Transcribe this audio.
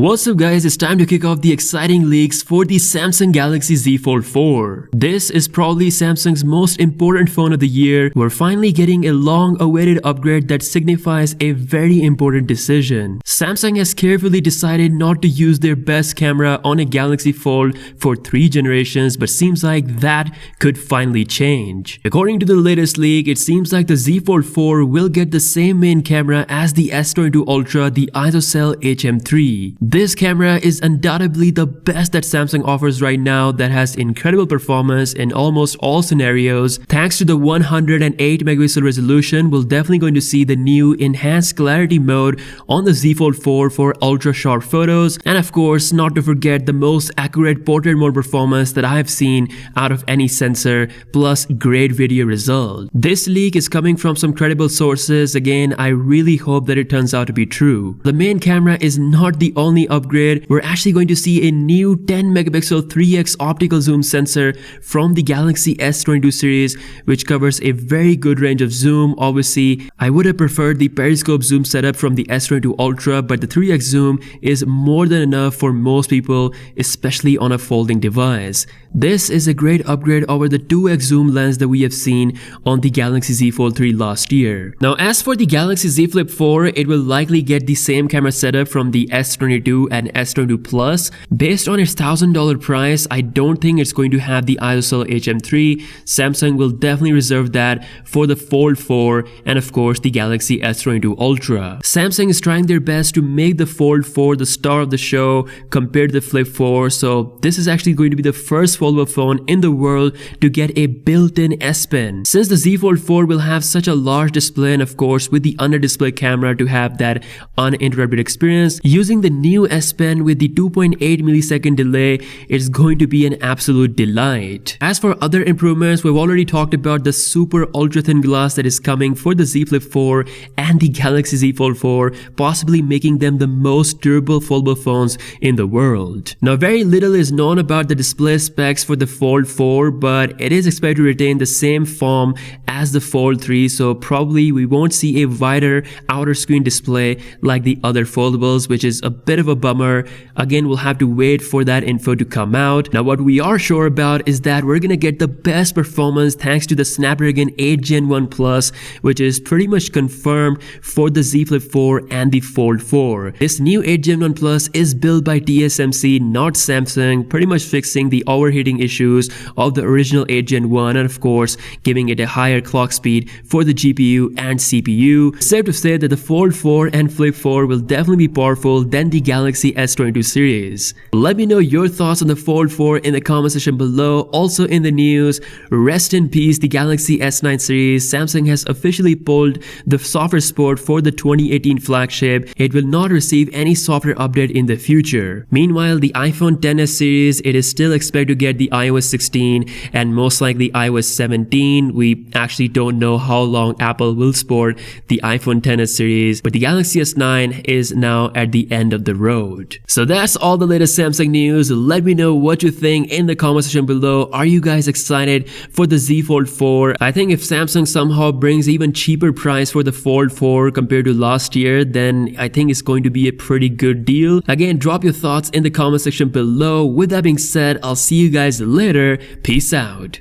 What's up guys, it's time to kick off the exciting leaks for the Samsung Galaxy Z Fold 4. This is probably Samsung's most important phone of the year. We're finally getting a long-awaited upgrade that signifies a very important decision. Samsung has carefully decided not to use their best camera on a Galaxy Fold for 3 generations, but seems like that could finally change. According to the latest leak, it seems like the Z Fold 4 will get the same main camera as the S22 Ultra, the ISOCELL HM3. This camera is undoubtedly the best that Samsung offers right now, that has incredible performance in almost all scenarios. Thanks to the 108 megapixel resolution, we're definitely going to see the new enhanced clarity mode on the Z Fold 4 for ultra sharp photos, and of course not to forget the most accurate portrait mode performance that I have seen out of any sensor, plus great video result. This leak is coming from some credible sources. Again, I really hope that it turns out to be true. The main camera is not the only upgrade. We're actually going to see a new 10 megapixel 3x optical zoom sensor from the Galaxy S22 series, which covers a very good range of zoom. Obviously, I would have preferred the periscope zoom setup from the S22 Ultra, but the 3x zoom is more than enough for most people, especially on a folding device. This is a great upgrade over the 2x zoom lens that we have seen on the Galaxy Z Fold 3 last year. Now, as for the Galaxy Z Flip 4, it will likely get the same camera setup from the S22 and S22 Plus. Based on its $1,000 price, I don't think it's going to have the ISOCELL HM3. Samsung will definitely reserve that for the Fold 4 and of course the Galaxy S22 Ultra. Samsung is trying their best to make the Fold 4 the star of the show compared to the Flip 4, so this is actually going to be the first foldable phone in the world to get a built-in S Pen. Since the Z Fold 4 will have such a large display and of course with the under-display camera to have that uninterrupted experience, using the new S Pen with the 2.8 millisecond delay, it's going to be an absolute delight. As for other improvements, we've already talked about the super ultra thin glass that is coming for the Z Flip 4 and the Galaxy Z Fold 4, possibly making them the most durable foldable phones in the world. Now, very little is known about the display specs for the Fold 4, but it is expected to retain the same form as the Fold 3, so probably we won't see a wider outer screen display like the other foldables, which is a bit of a bummer. Again, we'll have to wait for that info to come out. Now, what we are sure about is that we're gonna get the best performance thanks to the Snapdrgaon 8 Gen 1 Plus, which is pretty much confirmed for the Z Flip 4 and the Fold 4. This new 8 Gen 1 Plus is built by TSMC, not Samsung, pretty much fixing the overheating issues of the original 8 Gen 1 and of course giving it a higher clock speed for the GPU and CPU. Safe to say that the Fold 4 and Flip 4 will definitely be powerful than the Galaxy S22 series. Let me know your thoughts on the Fold 4 in the comment section below. Also in the news, rest in peace the Galaxy S9 series. Samsung has officially pulled the software support for the 2018 flagship. It will not receive any software update in the future. Meanwhile, the iPhone XS series, it is still expected to get the iOS 16 and most likely iOS 17. We actually don't know how long Apple will support the iPhone XS series, but the Galaxy S9 is now at the end of the road. So that's all the latest Samsung news. Let me know what you think in the comment section below. Are you guys excited for the Z Fold 4? I think if Samsung somehow brings even cheaper price for the Fold 4 compared to last year, then I think it's going to be a pretty good deal. Again, drop your thoughts in the comment section below. With that being said, I'll see you guys later. Peace out.